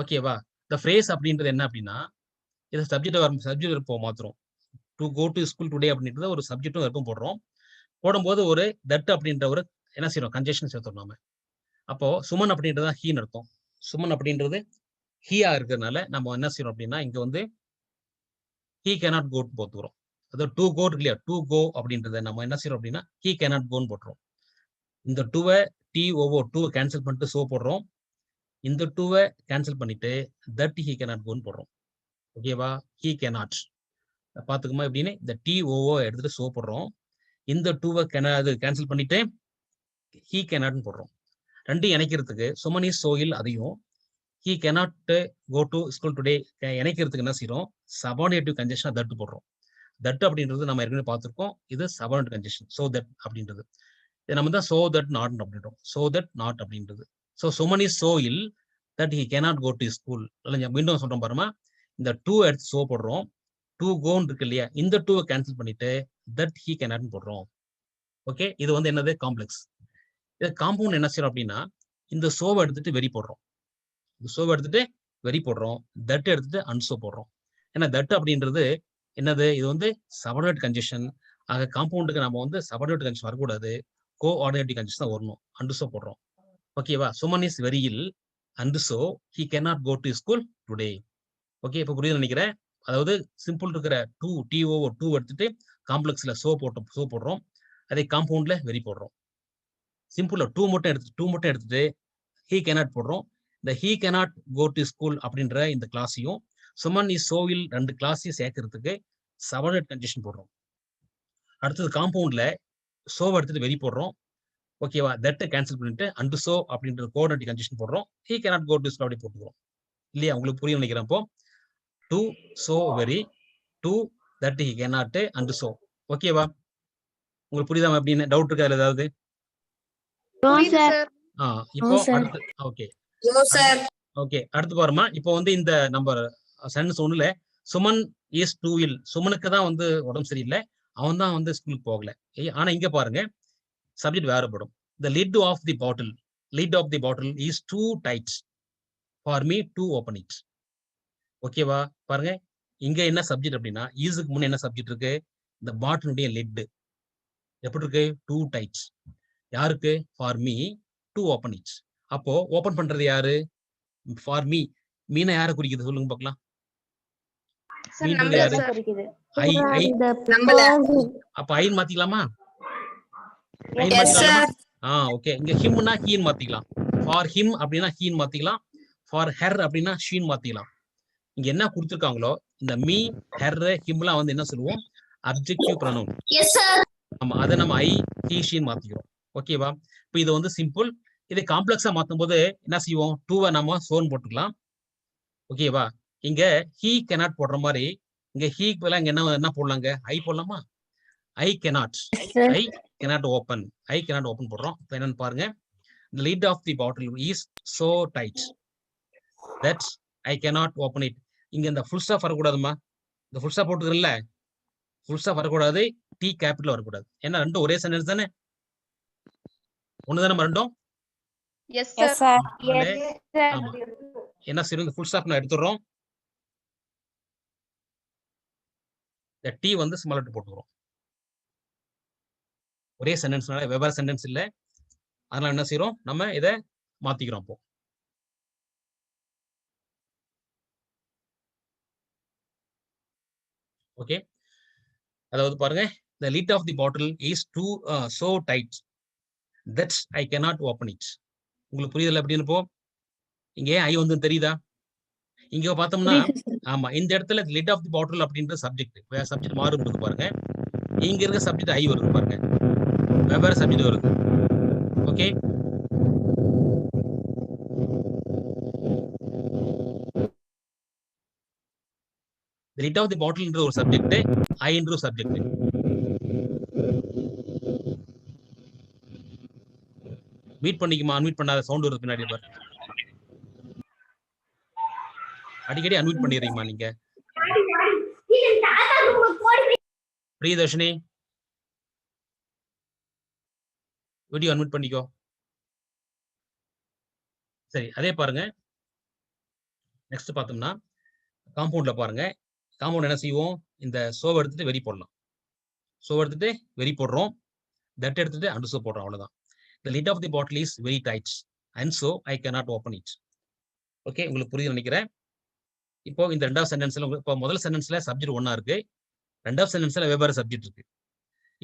ஓகேவா? இந்த ஃப்ரேஸ் அப்படின்றது என்ன அப்படின்னா இது சப்ஜெக்ட் வெர்பை மாத்துறோம். To go to school today அப்படின்றது ஒரு சப்ஜெக்டும் வெர்பும் போடுறோம். போடும்போது ஒரு தட் அப்படின்ற ஒரு என்ன செய்யறோம், கன்ஜெக்ஷன் சேர்த்துறோம் நாம. அப்போ சுமன் அப்படின்றது தான் ஹீன்னு அர்த்தம். சுமன் அப்படின்றது ஹீயா இருக்கிறதுனால நம்ம என்ன செய்யறோம் அப்படின்னா இங்க வந்து ஹீ கேனாட் கோ போட்டுக்கிறோம். அதாவது டூ கோ இல்லையா, டூ கோ அப்படின்றத நம்ம என்ன செய்யறோம் அப்படின்னா ஹீ கேனாட் கோன்னு போட்டுறோம். இந்த டூவை டூவை கேன்சல் பண்ணிட்டு சோ போடுறோம். இந்த டூவை கேன்சல் பண்ணிட்டு தட் ஹீ கேனாட் கோன்னு போடுறோம். ஓகேவா? ஹீ கேனாட் பாத்துக்குமா எப்படின்னு இந்த டிஓஓ எடுத்துட்டு சோ போடுறோம். இந்த டூவை கேன்சல் பண்ணிட்டு ஹீ கேனாட்னு போடுறோம். ரெண்டையும் இணைக்கிறதுக்கு சுமன் இஸ் சோயில் அதையும் he cannot go to school today இணைக்கிறதுக்கு என்ன செய்யறோம், சபார்டினேட்டிவ் கன்ஜெக்ஷன் தட் போடுறோம். தட் அப்படின்றது நம்ம ஏற்கனவே பார்த்திருக்கோம். இது சபார்டினேட் கன்ஜெக்ஷன். சோ தட் அப்படின்றது இது நம்ம தான் சோ தட் நாட் அப்படின்றோம். சோ தட் நாட் அப்படின்றது. So Suman is so ill that he cannot go to school. மீண்டும் சொல்றோம் பாருமா, இந்த டூ எடுத்து சோ போடுறோம். டூ கோன்னு இருக்கு இல்லையா, இந்த டூவை கேன்சல் பண்ணிட்டு தட் ஹி கேனாட் போடுறோம். ஓகே, இது வந்து என்னது, காம்ப்ளெக்ஸ். இது காம்பவுண்ட் என்ன செய்யறோம் அப்படின்னா இந்த சோவை எடுத்துட்டு வெரி போடுறோம். இந்த சோவை எடுத்துட்டு வெரி போடுறோம். தட் எடுத்துட்டு அன்சோ போடுறோம். ஏன்னா தட் அப்படின்றது என்னது, இது வந்து சபார்டினேட் கன்ஜெக்ஷன். ஆக காம்பவுண்டுக்கு நம்ம வந்து சபார்டினேட் கன்ஜெக்ஷன் வரக்கூடாது, கோஆர்டினேட்டிவ் கன்ஜெக்ஷன் தான் வரணும். அன்சோ போடுறோம். ஓகேவா? Suman is very ill and so he cannot go to school today. Okay, இப்போ புரியுது நினைக்கிறேன். அதாவது சிம்பிள் இருக்கிற டூ டிஓஓ டூ எடுத்துட்டு காம்ப்ளெக்ஸ்ல சோ போடுறோம். அதே காம்பவுண்ட்ல வெரி போடுறோம். சிம்பிளா டூ மட்டும் எடுத்துட்டு ஹீ கேனாட் போடுறோம். இந்த he cannot go to school அப்படின்ற இந்த கிளாஸையும் சுமன் இஸ் சோவில் ரெண்டு கிளாஸையும் சேர்க்கறதுக்கு சபார்டினேட் கன்ஜெக்ஷன் போடுறோம். அடுத்தது காம்பவுண்ட்ல சோவை எடுத்துட்டு வெரி போடுறோம். ஓகேவா? தட்டை கேன்சல் பண்ணிட்டு அண்ட் சோ அப்படின்ற கோஆர்டினேட்டிவ் கன்ஜெக்ஷன் போடுறோம். He cannot go to school அப்படி போட்டுக்கிறோம் இல்லையா? உங்களுக்கு புரியும் நினைக்கிறேன். அப்போ to so very, to that he cannot and so. ஓகேவா? உங்களுக்கு புரியுதா? அப்படின்னு டவுட் இருக்கா அதுல ஏதாவது? இப்போ அடுத்து ஓகே ஓகே அடுத்து பாருமா. இப்போ வந்து இந்த நம்பர் சென்டென்ஸ் ஒண்ணுல சுமன் இஸ் டூ இல், சுமனுக்கு தான் வந்து உடம்பு சரியில்லை, அவன் தான் வந்து ஸ்கூலுக்கு போகல. ஆனா இங்க பாருங்க சப்ஜெக்ட் வேறுபடும். the lid of the bottle is too tight for me to open it. ஓகேவா? பாருங்க இங்க என்ன சப்ஜெக்ட் அப்படின்னா ஈஸுக்கு முன்ன என்ன சப்ஜெக்ட் இருக்கு, இந்த பாட்டிலுடைய லிட் எப்படி இருக்கு, டூ டைட். யாருக்கு? For me to open it. அப்போ ஓபன் பண்றது யாரு? For me. மீனை யாரை குறிக்குது சொல்லுங்க பார்க்கலாம். மீன்றது யாரு? ஐ. அப்ப ஐன்னு மாத்திக்கலாமா? ஓகே, இங்க ஹிம்னா ஹீன் மாத்திக்கலாம். ஃபார் ஹிம் அப்படின்னா ஹீன் மாத்திக்கலாம். ஃபார் ஹெர் அப்படின்னா ஷீன் மாத்திக்கலாம். இங்க என்ன கொடுத்துருக்காங்களோ இந்த மீ, ஹெர், ஹிம்லாம் வந்து என்ன சொல்லுவோம், அப்ஜெக்டிவ் ப்ரொனவுன். ஆமா, அதை நம்ம ஐ ஹி ஷீன்னு மாத்திக்கிறோம். ஓகேவா? இப்போ இது வந்து சிம்பிள். இதை காம்ப்ளெக்ஸா மாத்தும் போது என்ன செய்வோம்? 2வை நம்ம சோன் போட்டுக்கலாம். ஓகேவா? இங்க ஹி கேனாட் போடுற மாதிரி இங்க ஹீக்கு பதிலா இங்க என்ன போடலாங்க? ஐ போடலாமா? I cannot, I cannot open, I cannot open போடுறோம். இப்போ என்னன்னு பாருங்க. The lid of the bottle is so tight that I cannot open it. இங்க இந்த ஃபுல் ஸ்டாப் வரக்கூடாதுமா. இந்த ஃபுல் ஸ்டாப் போட்டுக்கிறல்ல, ஃபுல் ஸ்டாப் வரக்கூடாது, டி கேபிட்டல் வரக்கூடாது. ஏன்னா ரெண்டும் ஒரே சென்டென்ஸ் தானே, ஒண்ணுதானே நம்ம ரெண்டும். Yes, sir. ஆமா, என்ன செய்யும்? இந்த ஃபுல் ஸ்டாப் நான் எடுத்துடுறோம். இந்த டி வந்து ஸ்மால் லெட்டர் போட்டுக்கிறோம். ஒரே சென்டென்ஸ்னால வெவ்வேறு சென்டென்ஸ் இல்லை, அதனால என்ன செய்யறோம்? நம்ம இதை மாத்திக்கிறோம். அப்போ ஓகே, அதாவது பாருங்க, the lid of the bottle is too so tight that I cannot open it. உங்களுக்கு புரியுதுல எப்படின்னு? இப்போ இங்க ஐ வந்து தெரியுதா? இங்க பார்த்தோம்னா ஆமா, இந்த இடத்துல lid of the bottle அப்படின்ற சப்ஜெக்ட், சப்ஜெக்ட் மாறும் பாருங்க. இங்க இருக்க சப்ஜெக்ட் ஐ வருது பாருங்க, வெவ்வேறு சப்ஜெக்ட் வருது. Okay, lid of the bottle என்ற ஒரு சப்ஜெக்ட், ஐ என்ற ஒரு சப்ஜெக்ட். மீட் பண்ணிக்குமா? அன்மியூட் பண்ணாத சவுண்ட் வருது பின்னாடி பாரு. அடிக்கடி அன்மியூட் பண்ணிடுறீங்கம்மா நீங்க. பிரியதர்ஷினி, வீடியோ அன்மியூட் பண்ணிக்கோ. சரி, அதே பாருங்க. நெக்ஸ்ட் பார்த்தோம்னா காம்பவுண்ட்ல பாருங்க. காம்பவுண்ட் என்ன செய்வோம்? இந்த சோவை எடுத்துட்டு வெரி போடலாம். சோவை எடுத்துட்டு வெரி போடுறோம், தட் எடுத்துட்டு அண்டர்சோ போடுறோம். அவ்வளவுதான். The lid of the bottle is very tight and so I cannot open it. Okay, உங்களுக்கு புரியுது நினைக்கிறேன். இப்போ இந்த ரெண்டாவது சென்டென்ஸ்ல, இப்போ முதல் சென்டென்ஸ்ல சப்ஜெக்ட் ஒன்னா இருக்கு, ரெண்டாவது சென்டென்ஸ்ல வெவ்வேறு சப்ஜெக்ட் இருக்கு.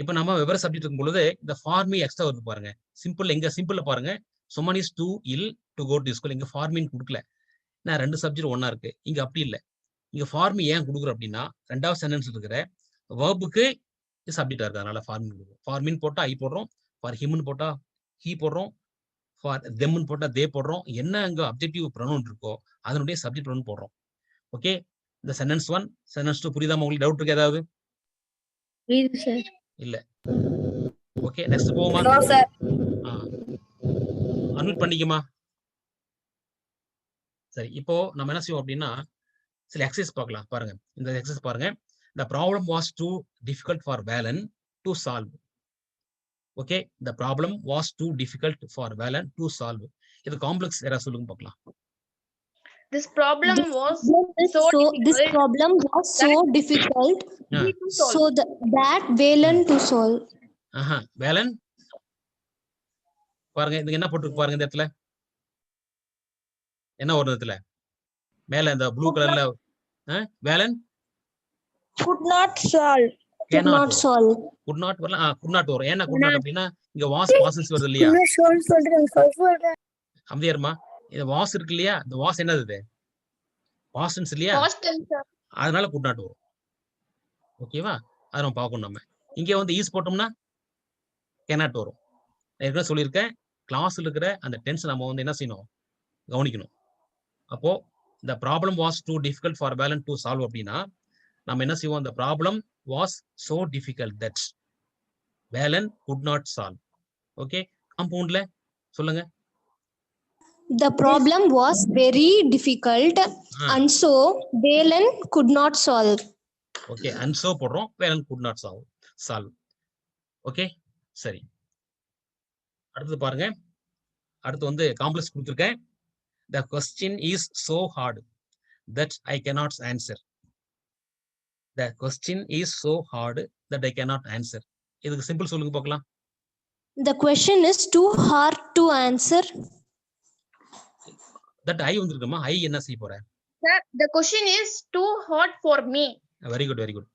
இப்போ நம்ம வெவ்வேறு சப்ஜெக்ட் இருக்கும் பொழுது இந்த ஃபார்மி எக்ஸ்ட்ரா வருது பாருங்க. சிம்பிள், எங்க சிம்பிள்ல பாருங்க, someone is too ill to go to school. இங்க ஃபார்மின் கொடுக்கல, நான் ரெண்டு சப்ஜெக்ட் ஒன்னா இருக்கு. இங்க அப்படி இல்லை. இங்க ஃபார்மி ஏன் கொடுக்குறோம் அப்படின்னா, ரெண்டாவது சென்டென்ஸ் இருக்கிற வேர்புக்கு சப்ஜெக்டா இருக்கு, அதனால ஃபார்மின் கொடுக்குறோம். ஃபார்மின் போட்டா ஐ போடுறோம், ஃபார் ஹிம்னு போட்டா ஹி போடுறோம், ஃபார் தெம்னு போட்டா தே போடுறோம். என்ன அங்க அப்ஜெக்டிவ் ப்ரொனவுன் இருக்கோ அதனுடைய சப்ஜெக்ட் ப்ரொனவுன் போடுறோம். ஓகே, இந்த சென்டென்ஸ் 1, சென்டென்ஸ் 2 புரியுதாமா? உங்களுக்கு டவுட் இருக்கு ஏதாவது? இல்ல. ஓகே, நெக்ஸ்ட் போவோமா? அன்மியூட் பண்ணிக்குமா. சரி, இப்போ நம்ம என்ன செய்வோம் அப்படின்னா, சில எக்ஸசைஸ் பார்க்கலாம். பாருங்க, இந்த எக்ஸசைஸ் பாருங்க. The problem was too difficult for Valen to solve. Okay, the problem was too difficult for Valen to solve. இது காம்ப்ளெக்ஸ் யாரா சொல்லுங்க பார்க்கலாம். This problem was This problem was so difficult so that Valen to solve. Valen பாருங்க, இது என்ன போட்டுருக்கு பாருங்க. இந்த இடத்துல என்ன ஒரு இடத்துல மேல இந்த ப்ளூ கலர்ல Valen Could not solve. Could not solve. could not வரலாம். could not வரும். ஏன்னா could not அப்படின்னா இங்க was பாசன்ஸ் வருது இல்லையா? அம்தியர்மா, இந்த was இருக்கு இல்லையா? இந்த was என்னது? இது பாசன்ஸ் இல்லையா? அதனால could not வரும். ஓகேவா? அதை நம்ம பார்க்கணும். நம்ம இங்கே வந்து ஈஸ் போட்டோம்னா cannot வரும். ஏற்கனவே சொல்லியிருக்கேன், கிளாஸ்ல இருக்கிற அந்த டென்ஸ் நம்ம வந்து என்ன செய்யணும்? கவனிக்கணும். அப்போ the problem was too difficult for Valen to solve அப்படின்னா நம்ம என்ன செய்வோம்? the problem was so difficult that Valen could not solve. Okay, காம்பவுண்ட்ல சொல்லுங்க. The problem was very difficult and so Valen could not solve. Okay, and so போடுறோம், Valen could not solve. Okay, சரி. அடுத்து பாருங்க, அடுத்து வந்து காம்ப்ளெக்ஸ் கொடுத்துருக்கேன். The question is so hard that I cannot answer. The question is so hard that I cannot answer. இதுக்கு simple சொல்லுங்க பார்க்கலாம். The question is too hard to answer. That I வந்திருக்குமா? I என்ன செய்ய போறேன்? Sir, the question is too hard for me. Very good, very good.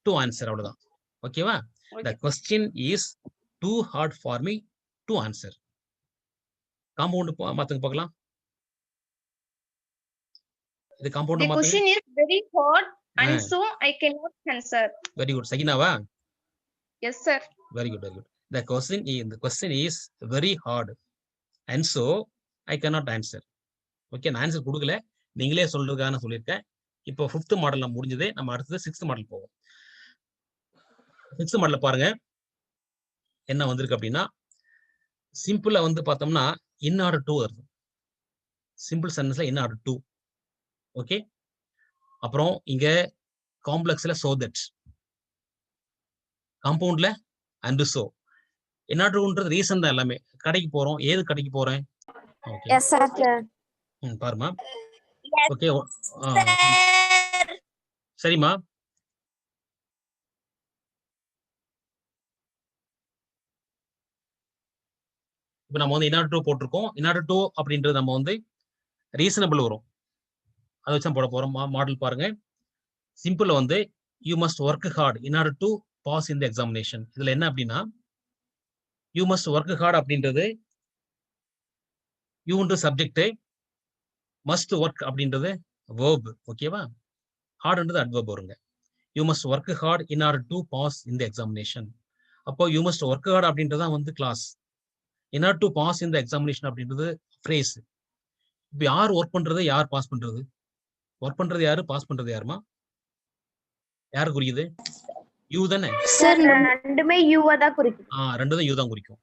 To answer, அவ்வளவுதான். ஓகேவா? The question is too hard for me to answer. Compound மாத்துங்க பார்க்கலாம். இது compound The question is very hard and so I cannot answer. Very good. சகினாவா? Yes, sir. Very good, very good. The question is very hard, and so I cannot answer. Okay, நான் answer கொடுக்கல, நீங்களே சொல்றதுக்காக நான் சொல்லியிருக்கேன். இப்போ 5th model முடிஞ்சது, நம்ம அடுத்தது 6th மாடல் போவோம். 6th மாடல் பாருங்க என்ன வந்திருக்கு அப்படின்னா, சிம்பிளா வந்து பார்த்தோம்னா in order to வருது. சிம்பிள் சென்டென்ஸ்ல in order to. ஓகே, அப்புறம் இங்க காம்ப்ளெக்ஸ்ல so that, காம்பவுண்ட்ல and so. in order toன்றது ரீசன் தான் எல்லாமே. கடைக்கு போறோம், ஏது கடைக்கு போறேன்? Okay, Yes, sir. பாருமா. ஓகே, சரிம்மா. இப்போ நம்ம வந்து in order to போட்டிருக்கோம். in order to அப்படின்றது நம்ம வந்து ரீசனபிள் வரும், அதை வச்சு போட போறோம். மாடல் பாருங்க. சிம்பிள் வந்து you must work hard in order to pass in the examination. இதுல என்ன அப்படின்னா, யூ மஸ்ட் ஒர்க் ஹார்ட் அப்படின்றது யூன்ற சப்ஜெக்ட், மஸ்ட் ஒர்க் அப்படின்றது வேர்ப். ஓகேவா, ஹார்ட்ன்றது அட்வர்ப் வருங்க. You must work hard in order to pass in the examination. அப்போ யூ மஸ்ட் ஒர்க் ஹார்ட் அப்படின்றதான் வந்து clause. in order to pass in the examination அப்படின்றது ஃப்ரேஸ். இப்போ யார் ஒர்க் பண்றது, யார் பாஸ் பண்றது? ஒர்க் பண்றது யாரு, பாஸ் பண்றது யாருமா? யாரு குறிக்குது? யூ தானே. Sir, ரெண்டுமே யூவா தான் குறிக்கும். ரெண்டு தான் யூ தான் குறிக்கும்.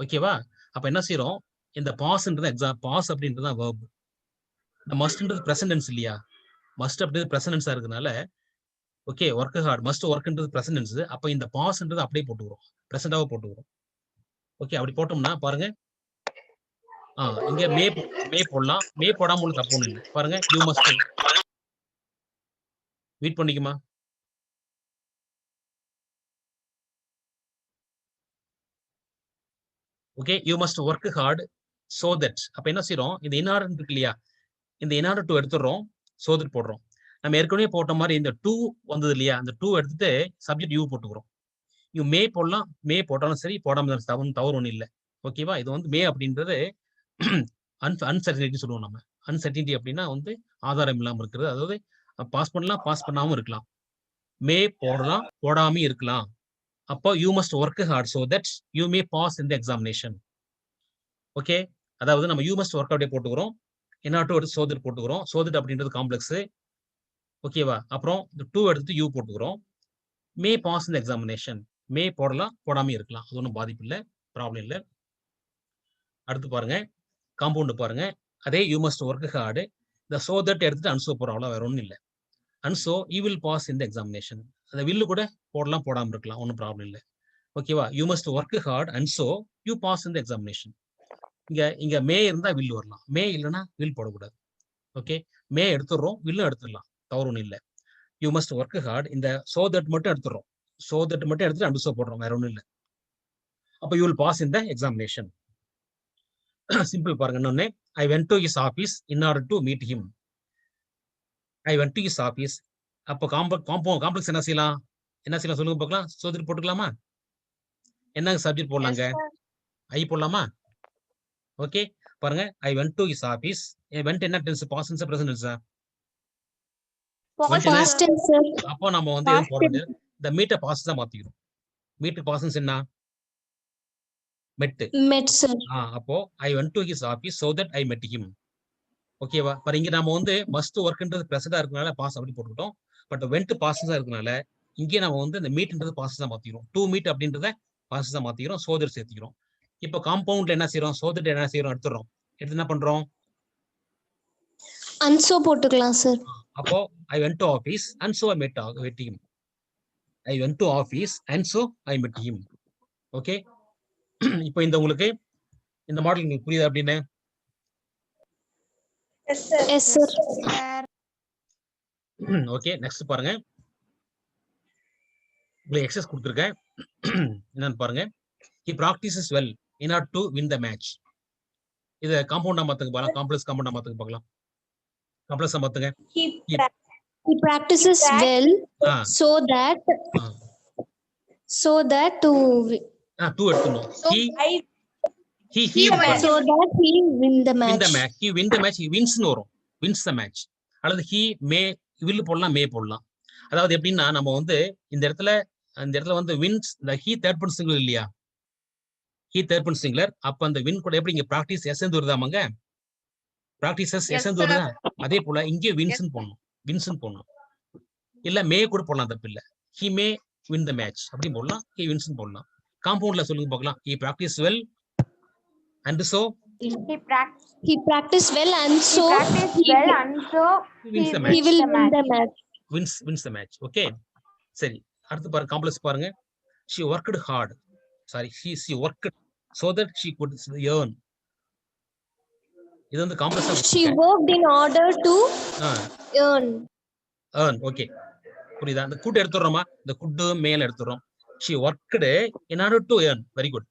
ஓகேவா, அப்ப என்ன செய்யறோம், இந்த பாஸ்ன்றது பாஸ் அப்படின்றது தான் verb. இந்த மஸ்ட்ன்றது பிரசன்ட் டென்ஸ் இல்லையா, மஸ்ட் அப்படின்றது பிரசன்ட் டென்ஸா இருக்கனால ஓகே, ஒர்க் ஹார்ட் மஸ்ட் ஒர்க்ன்றது பிரசன்ட் டென்ஸ். அப்ப இந்த பாஸ்ன்றது அப்படியே போட்டுக்கிறோம், பிரசன்டாவே போட்டுக்கிறோம். ஓகே, அப்படி போட்டோம்னா பாருங்க, இங்க மே போடலாம். மே போடாம ஒண்ணு தப்பு ஒண்ணு இல்லை. பாருங்க, யூ மஸ்ட் மீட் பண்ணிக்குமா. Okay, you must work hard so that. அப்ப என்ன செய்யறோம், இந்த in order இருக்கு இல்லையா, இந்த in order to எடுத்துடுறோம், so that போடுறோம். நம்ம ஏற்கனவே போட்ட மாதிரி இந்த டூ வந்தது இல்லையா, அந்த டூ எடுத்துட்டு சப்ஜெக்ட் யூ போட்டுக்கிறோம். யூ மே போடலாம், மே போட்டாலும் சரி, போடாம தவறு ஒன்றும் இல்லை. ஓகேவா, இது வந்து மே அப்படின்றது அன்சர்டினிட்டி சொல்லுவோம் நம்ம. அன்சர்டினிட்டி அப்படின்னா வந்து ஆதாரம் இல்லாமல் இருக்கிறது, அதாவது பாஸ் பண்ணலாம், பாஸ் பண்ணாம இருக்கலாம். மே போடலாம், போடாம இருக்கலாம். அப்போ you must work hard so that you may pass in the examination. Okay, அதாவது நம்ம யூ மஸ்ட் ஒர்க் அப்படியே போட்டுக்கிறோம், in order to எடுத்து so that போட்டுக்கிறோம். so that அப்படின்றது காம்ப்ளெக்ஸ். ஓகேவா, அப்புறம் இந்த டூ எடுத்து யூ போட்டுக்கிறோம். மே பாஸ் இன் எக்ஸாமினேஷன். மே போடலாம், போடாம இருக்கலாம், அது ஒன்றும் பாதிப்பு இல்லை, ப்ராப்ளம் இல்லை. அடுத்து பாருங்க, காம்பவுண்ட் பாருங்க. அதே யூ மஸ்ட் ஒர்க் ஹார்டு, இந்த சோ தட் எடுத்துட்டு அன்சோ போறோம், அவ்வளோ வேற ஒன்றும் இல்லை. And so you will pass in the examination. அந்த வில்லு கூட போடலாம், போடாம இருக்கலாம், ஒன்றும் ப்ராப்ளம் இல்லை. ஓகேவா, you must work hard and so you pass in the examination. இங்க மே இருந்தா வில் வரலாம், மே இல்லைன்னா வில் போடக்கூடாது. ஓகே, மே எடுத்துடுறோம், வில்லும் எடுத்துடலாம், தவறு ஒன்றும் இல்லை. யூ மஸ்ட் ஒர்க் ஹார்ட், இந்த சோ தட் மட்டும் எடுத்துடுறோம், சோ தட் மட்டும் எடுத்துட்டு அன்சோ போடுறோம், வேற ஒன்றும் இல்லை. அப்போ you will pass in the examination. Simple பாருங்க. இன்னொன்னு, I went to his office in order to meet him. I went to his office. அப்போ காம்ப்ளெக்ஸ் என்ன செய்யலாம், சொல்லுங்க பார்க்கலாம். சோ தட் போட்டுக்கலாமா, என்ன சப்ஜெக்ட் போடலாங்க, ஐ போடலாமா. ஓகே, பாருங்க, I went to his office. Went என்ன டென்ஸ், பாஸ்ட் டென்ஸ், பிரசன்ட் டென்ஸா? past tense, sir. அப்போ நம்ம வந்து எதுவும் போடுறது, இந்த மீட்டை பாஸ்ட் தான் மாத்திக்கிறோம். மீட்டு பாஸ்ட் என்ன, மெட். Met, sir. அப்போ ஐ went to his office so that I மெட் ஹிம். ஓகேவா, பாரு இங்க நம்ம வந்து மஸ்ட் ஒர்க்ன்றது பிரசண்டா இருக்கனால பாஸ் அப்படி போட்டுக்கிட்டோம். பட் வென்ட் பாஸ்டா இருக்கனால இங்கே நம்ம வந்து இந்த மீட்ன்றது பாஸ்ட் தான் மாத்திக்கிறோம். டூ மீட் அப்படின்றத பாஸ்ட் தான் மாத்திக்கிறோம், சோ தட் சேர்த்திக்கிறோம். இப்போ காம்பவுண்ட்ல என்ன செய்யறோம், சோ தட் என்ன செய்யறோம், எடுத்துறோம். எடுத்து என்ன பண்றோம், Anso போட்டுக்கலாம், sir. அப்போ ஐ went to office and so I மெட் him. I went to office and so I மெட் ஹிம். ஓகே, இப்போ இந்த உங்களுக்கு இந்த மாடல் உங்களுக்கு புரியுது அப்படின்னு? Yes, sir. ஓகே, நெக்ஸ்ட் பாருங்க. உங்களுக்கு எக்ஸஸ் கொடுத்துருக்கேன், என்னன்னு பாருங்க. He practices well in order to win the match. இத காம்பவுண்டா மாத்துங்க பார்க்கலாம், காம்ப்ளெக்ஸ் காம்பவுண்டா மாத்துங்க பார்க்கலாம். காம்ப்ளெக்ஸா மாத்துங்க. He practices well so that to to எடுத்துணும். He so that he win the match. win the match. He win the match. He wins னு வரும், wins the match. அல்லது he may will போடலாம், may போடலாம். அதாவது எப்படின்னா நம்ம வந்து இந்த இடத்துல அந்த இடத்துல வந்து வின்ஸ் இந்த ஹீ தேர்ட் பர்சன் சிங்குலர் இல்லையா, ஹீ தேர்ட் பர்சன் சிங்குலர். அப்ப அந்த வின் கூட எப்படி இங்க பிராக்டிஸ் எஸ்எந்து வருதாமாங்க, பிராக்டிசஸ் Yes, எஸ்எந்து sir. வருதா, அதே போல இங்கே வின்ஸ்னு போடணும், வின்ஸ்னு போடணும். இல்ல மே கூட போடலாம், தப்பு இல்ல. He may win the match அப்படி போடலாம், ஹி வின்ஸ்னு போடலாம். காம்பவுண்ட்ல சொல்லுங்க பார்க்கலாம். He practice well and so He practiced well and so wins the he match, will win the match. Wins the match. Okay, சரி. அடுத்து பாருங்க, காம்ப்ளெக்ஸ் பாருங்க. she worked hard, sorry, she worked so that she could earn. இது வந்து காம்ப்ளெக்ஸா She worked in order to earn. earn. Okay, புரியுதா? இந்த good எடுத்துறோமா, இந்த good மேல எடுத்துறோம். she worked in order to earn. Very good,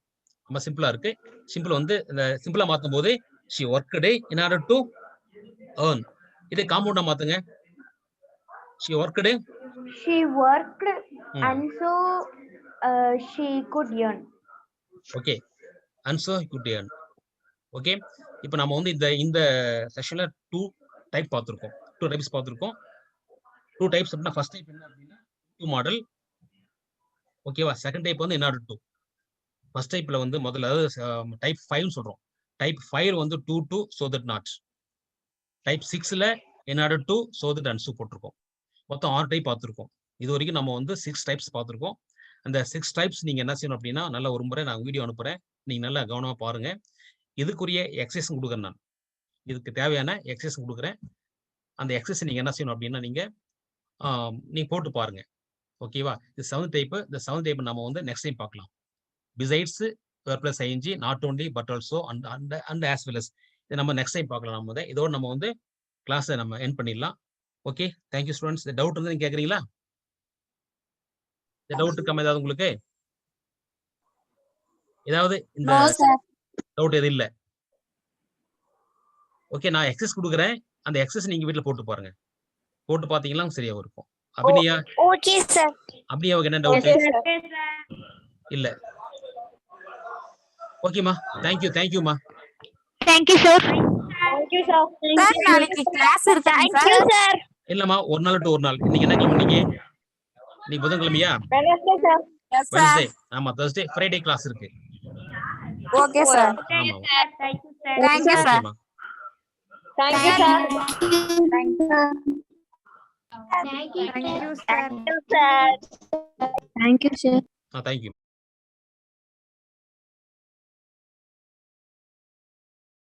ரொம்ப சிம்பிளா இருக்கு. சிம்பிள் வந்து இந்த சிம்பிளா மாத்தும் போது she worked in order to earn. இதே காம்பவுண்டா மாத்துங்க. she worked and so she could earn. Okay, and so he could earn. Okay, இப்போ நம்ம வந்து இந்த செஷன்ல 2 டைப் பார்த்திருக்கோம், 2 டைப்ஸ் பார்த்திருக்கோம். 2 டைப்ஸ் அப்படின்னா ஃபர்ஸ்ட் டைப் என்ன அப்படின்னா டு மாடல். ஓகேவா? செகண்ட் டைப் வந்து in order to. ஃபர்ஸ்ட் டைப்ல வந்து முதல்ல டைப் 5 னு சொல்றோம். டைப் 5 வந்து to so that not. Type 6ல in order to so that and so போட்டிருக்கோம். மொத்தம் 6 டைப் பார்த்திருக்கோம். இது வரைக்கும் நம்ம வந்து 6 டைப்ஸ் பார்த்திருக்கோம். அந்த 6 டைப்ஸ் நீங்க என்ன செய்யணும் அப்படின்னா நல்ல ஒரு முறை நான் வீடியோ அனுப்புறேன், நீங்க நல்லா கவனமா பாருங்க. இதுக்குரிய எக்ஸசைஸ் கொடுக்குறேன், நான் இதுக்கு தேவையான எக்ஸசைஸ் கொடுக்குறேன். அந்த எக்ஸசைஸ் நீங்க என்ன செய்யணும் அப்படின்னா நீங்க போட்டு பாருங்க. ஓகேவா? இது 7th டைப். இந்த 7th டைப் நம்ம வந்து நெக்ஸ்ட் டைம் பார்க்கலாம். Besides verb plus ing, not only but also and as well as, இதை நம்ம நெக்ஸ்ட் டைம் பார்க்கலாம். நம்ம இதோட நம்ம வந்து கிளாஸை நம்ம எண்ட் பண்ணிடலாம். Okay, thank you students. இந்த டவுட் வந்து நீங்க கேட்குறீங்களா? இந்த டவுட் இருக்காம ஏதாவது உங்களுக்கு ஏதாவது இந்த டவுட் எதுவும் இல்லை? ஓகே, நான் எக்ஸஸ் கொடுக்குறேன், அந்த எக்ஸஸ் நீங்க வீட்டில் போட்டு பாருங்க. போட்டு பார்த்தீங்கன்னா சரியா இருக்கும். Abhinaya, Okay, sir. அபிநயாவுக்கு என்ன டவுட் இல்ல? ஓகேமா, தேங்க்யூமா. Thank you, sir. Thank you, sir. Sir, நாளைக்கு கிளாஸ் இருக்கு சார். இல்லம்மா, ஒரு நாள் டு ஒரு நாள். இன்னைக்கு என்ன கிழமை? நீங்க புதன்கிழமையா? Wednesday, sir. Yes, sir. Wednesday. ஆமா, Thursday, Friday கிளாஸ் இருக்கு. Okay, sir. ஆமா. Thank you, sir. ஓகேம்மா. Thank you, sir. Thank you. Thank you, sir. Thank you, sir. Thank you.